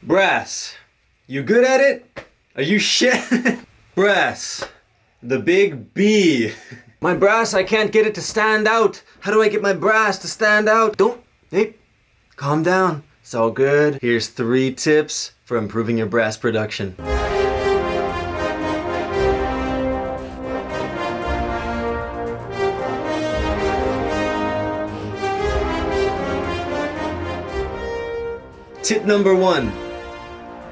Brass. You good at it? Are you shit? Brass. The big B. My brass, I can't get it to stand out. How do I get my brass to stand out? Hey, calm down. It's all good. Here's 3 tips for improving your brass production. Tip number 1,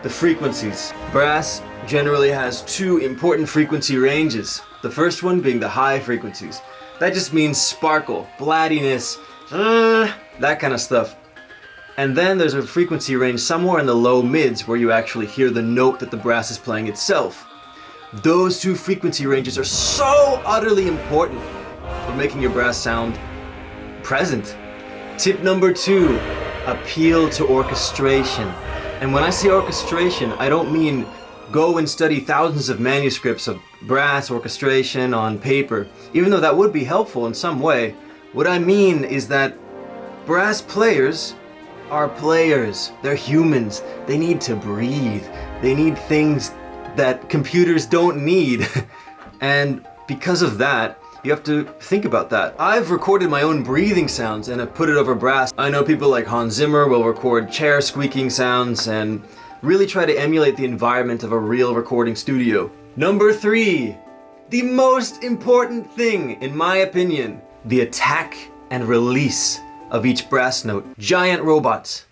the frequencies. Brass generally has 2 important frequency ranges. The first one being the high frequencies. That just means sparkle, blattiness, that kind of stuff. And then there's a frequency range somewhere in the low mids where you actually hear the note that the brass is playing itself. Those 2 frequency ranges are so utterly important for making your brass sound present. Tip number 2, appeal to orchestration. And when I say orchestration, I don't mean go and study thousands of manuscripts of brass orchestration on paper, even though that would be helpful in some way. What I mean is that brass players are players. They're humans. They need to breathe. They need things that computers don't need. And because of that, you have to think about that. I've recorded my own breathing sounds and have put it over brass. I know people like Hans Zimmer will record chair squeaking sounds and really try to emulate the environment of a real recording studio. Number 3, the most important thing, in my opinion, the attack and release of each brass note. Giant robots.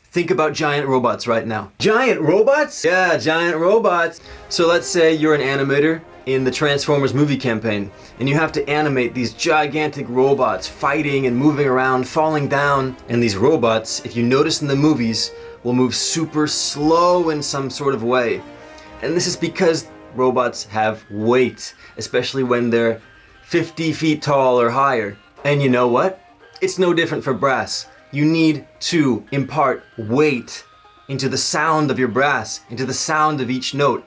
Think about giant robots right now. Giant robots? Yeah, giant robots. So let's say you're an animator in the Transformers movie campaign, and you have to animate these gigantic robots fighting and moving around, falling down. And these robots, if you notice in the movies, will move super slow in some sort of way. And this is because robots have weight, especially when they're 50 feet tall or higher. And you know what? It's no different for brass. You need to impart weight into the sound of your brass, into the sound of each note.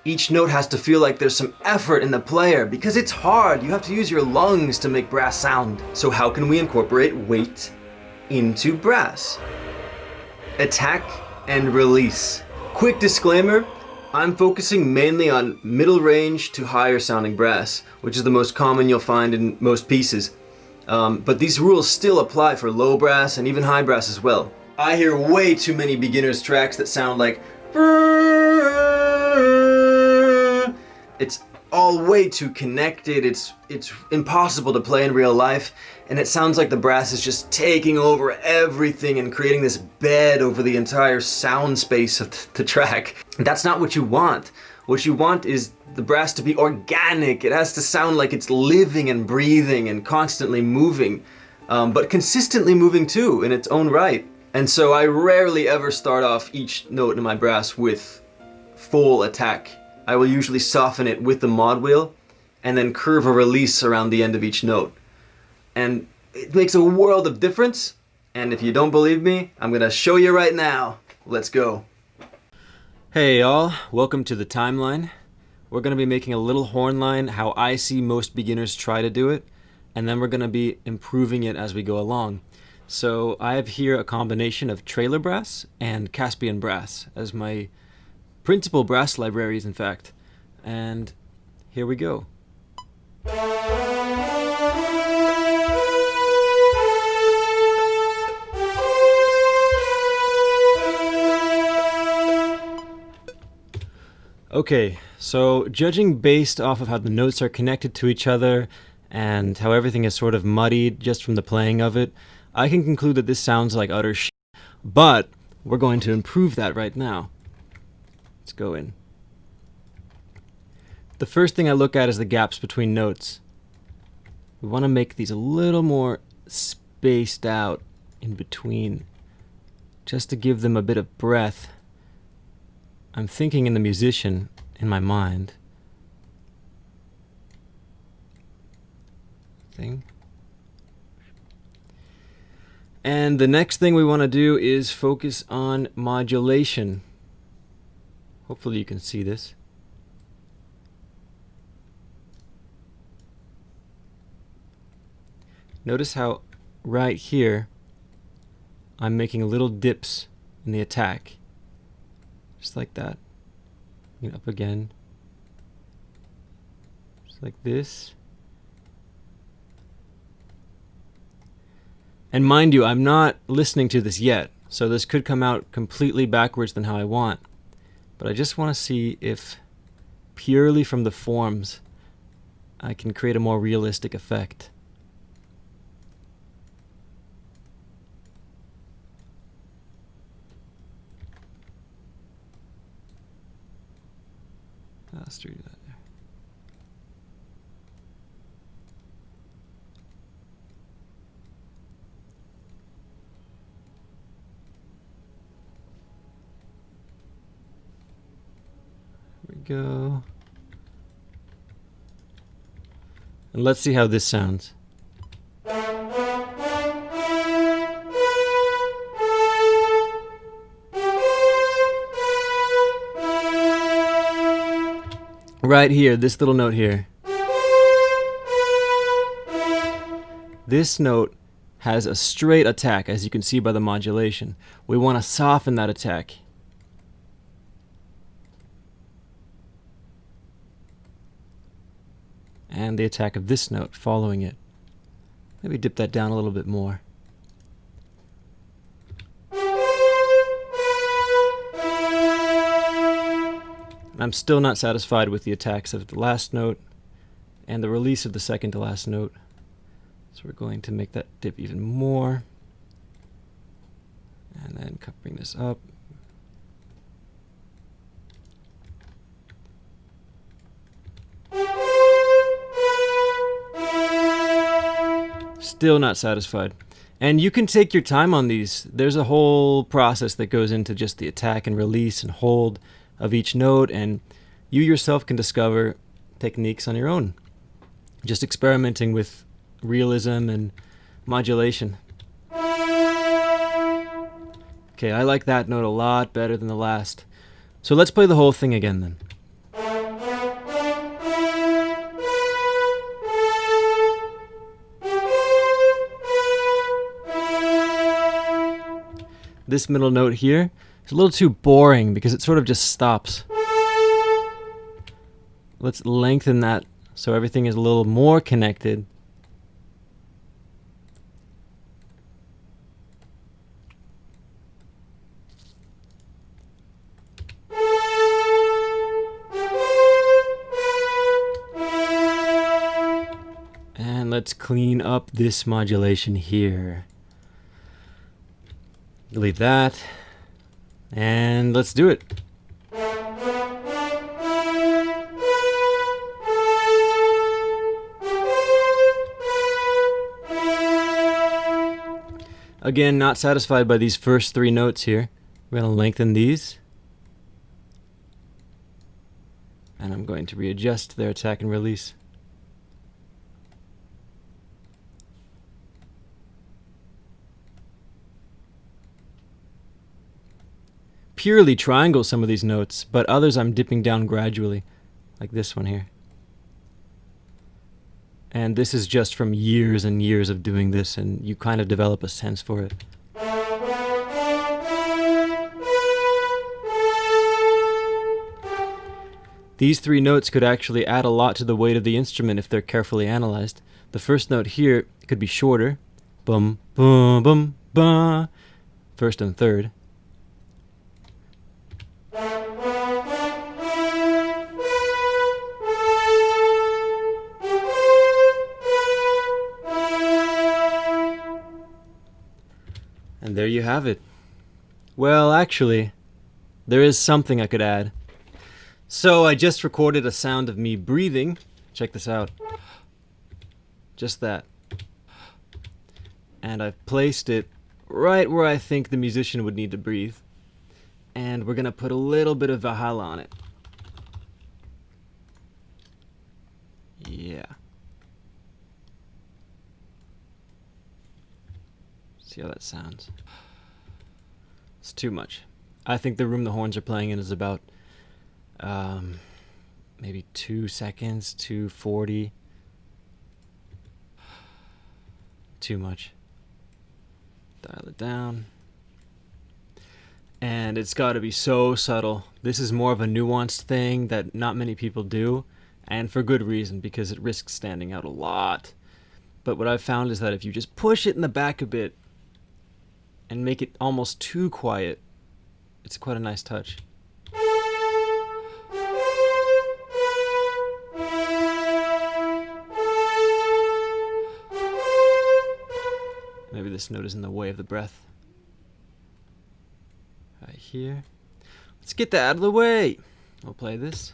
Each note has to feel like there's some effort in the player because it's hard. You have to use your lungs to make brass sound. So how can we incorporate weight into brass? Attack and release. Quick disclaimer, I'm focusing mainly on middle range to higher sounding brass, which is the most common you'll find in most pieces. But these rules still apply for low brass and even high brass as well. I hear way too many beginners tracks that sound like it's all way too connected. It's impossible to play in real life, and it sounds like the brass is just taking over everything and creating this bed over the entire sound space of the track. That's not what you want. What you want is the brass to be organic. It has to sound like it's living and breathing and constantly moving, but consistently moving too in its own right. And so I rarely ever start off each note in my brass with full attack. I will usually soften it with the mod wheel and then curve a release around the end of each note. And it makes a world of difference. And if you don't believe me, I'm gonna show you right now. Let's go. Hey y'all, welcome to the timeline. We're gonna be making a little horn line how I see most beginners try to do it, and then we're gonna be improving it as we go along. So I have here a combination of trailer brass and Caspian brass as my principal brass libraries, in fact. And here we go. Okay, so judging based off of how the notes are connected to each other and how everything is sort of muddied just from the playing of it, I can conclude that this sounds like utter shit. But we're going to improve that right now. Let's go in. The first thing I look at is the gaps between notes. We want to make these a little more spaced out in between, just to give them a bit of breath. I'm thinking in the musician in my mind. And the next thing we want to do is focus on modulation. Hopefully you can see this. Notice how right here I'm making little dips in the attack. Just like that. Up again. Just like this. And mind you, I'm not listening to this yet, so this could come out completely backwards than how I want. But I just want to see if, purely from the forms, I can create a more realistic effect. Let's do that there. Here we go. And let's see how this sounds. Right here, this little note here. This note has a straight attack, as you can see by the modulation. We want to soften that attack. And the attack of this note following it. Maybe dip that down a little bit more. I'm still not satisfied with the attacks of the last note and the release of the second to last note. So we're going to make that dip even more. And then bring this up. Still not satisfied. And you can take your time on these. There's a whole process that goes into just the attack and release and hold of each note, and you yourself can discover techniques on your own. Just experimenting with realism and modulation. Okay, I like that note a lot better than the last. So let's play the whole thing again then. This middle note here is a little too boring because it sort of just stops. Let's lengthen that so everything is a little more connected. And let's clean up this modulation here. Delete that. And let's do it. Again, not satisfied by these first three notes here. We're going to lengthen these. And I'm going to readjust their attack and release. Purely triangle some of these notes, but others I'm dipping down gradually, like this one here. And this is just from years and years of doing this, and you kind of develop a sense for it. These three notes could actually add a lot to the weight of the instrument if they're carefully analyzed. The first note here could be shorter, bum, bum, bum, bum, first and third. And there you have it. Well, actually, there is something I could add. So I just recorded a sound of me breathing. Check this out. Just that. And I've placed it right where I think the musician would need to breathe. And we're going to put a little bit of Valhalla on it. Yeah. See how that sounds. It's too much. I think the room the horns are playing in is about maybe 2 seconds, 2:40. Too much. Dial it down. And it's got to be so subtle. This is more of a nuanced thing that not many people do, and for good reason, because it risks standing out a lot. But what I've found is that if you just push it in the back a bit and make it almost too quiet, it's quite a nice touch. Maybe this note is in the way of the breath. Right here. Let's get that out of the way. We'll play this.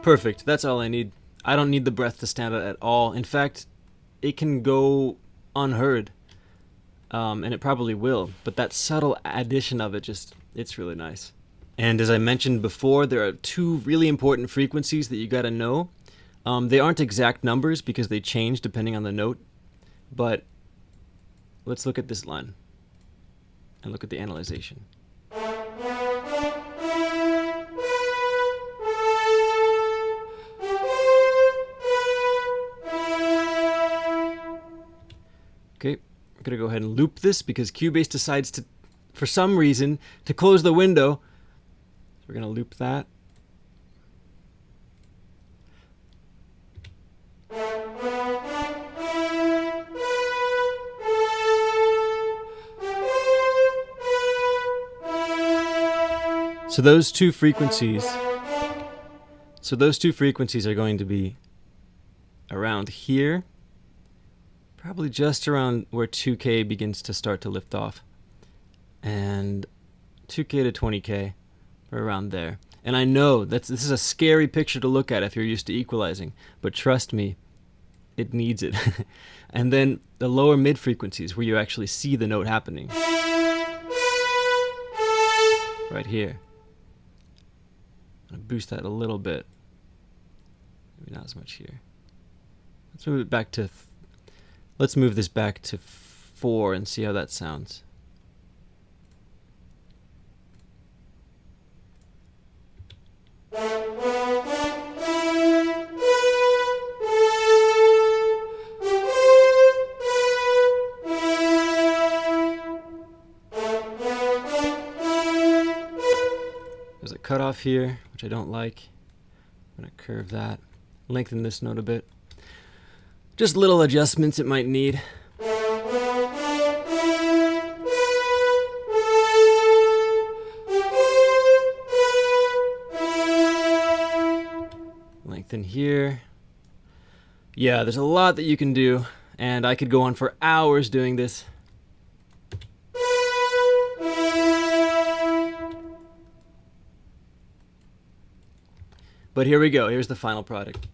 Perfect. That's all I need. I don't need the breath to stand out at all. In fact, it can go unheard. And it probably will. But that subtle addition of it, it's really nice. And as I mentioned before, there are two really important frequencies that you gotta know. They aren't exact numbers because they change depending on the note. But let's look at this line and look at the analyzation. Okay, I'm going to go ahead and loop this because Cubase decides to, for some reason, to close the window. So we're going to loop that. So those two frequencies are going to be around here, probably just around where 2K begins to start to lift off, and 2K to 20K, or around there. And I know this is a scary picture to look at if you're used to equalizing, but trust me, it needs it. And then the lower mid frequencies where you actually see the note happening. Right here. I'm going to boost that a little bit. Maybe not as much here. Let's move it back to... Let's move this back to 4 and see how that sounds. There's a cutoff here, which I don't like. I'm going to curve that. Lengthen this note a bit. Just little adjustments it might need. Lengthen here. Yeah, there's a lot that you can do, and I could go on for hours doing this. But here we go. Here's the final product.